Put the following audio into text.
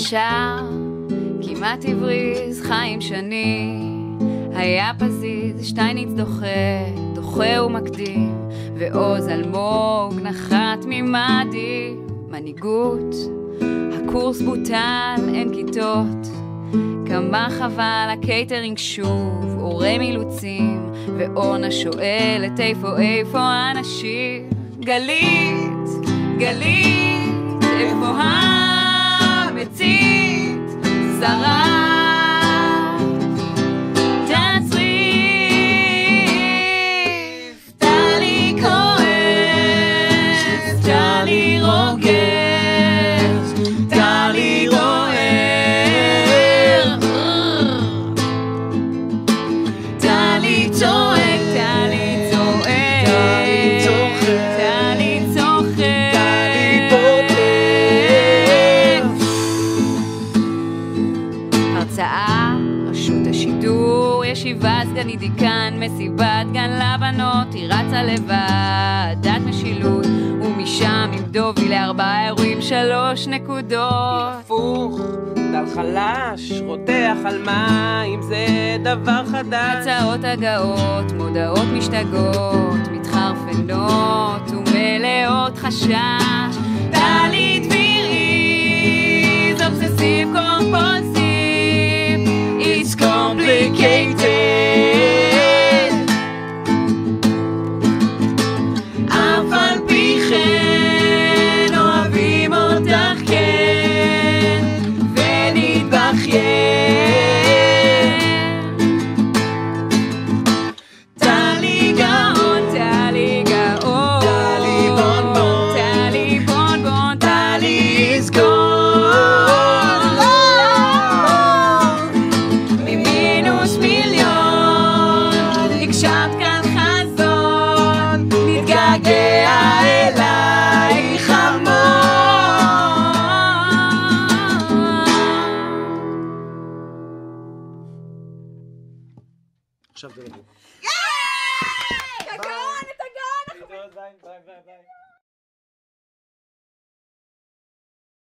ישר, כמעט הבריז חיים שני, היה פזיז, שטייניץ דוחה ומקדים, ועוז אלמוג נחת ממדי. מנהיגות, הקורס בוטל, אין כיתות, כמה חבל הקייטרינג שוב, אורי מילוצים, ואורנה שואלת איפה האנשים. גלית, איפה המצית? שרה תצריף, טלי כועס, טלי רוגז, טלי רוער, טלי צועק, טלי צועק, טלי צוחק, טלי צוחק, טלי בוטף. הרצאה, רשות השידור, ישיבה סגנית דיקן, מסיבת גן לבנות, היא רצה לבד, דת משילות, ומשם עם דובי ל4 אירועים 3 נקודות. הפוך, דל חלש, רותח על מים, זה דבר חדש. הצעות הגאות, מודעות משתגעות, מתחרפנות ומלאות חשש. טלי דביריז, אובססיב קומפולסיב, it's complicated, אף על פי כן אוהבים אותך כן ונתבכיין. טלי גאון, טלי גאון, טלי בונבון, טלי בונבון, טלי is gone. ממינוס מיליון הגשמת כאן חזון, נתגעגע אלייך המון. עכשיו זה לא. הגאון, את הגאון! ביי ביי ביי.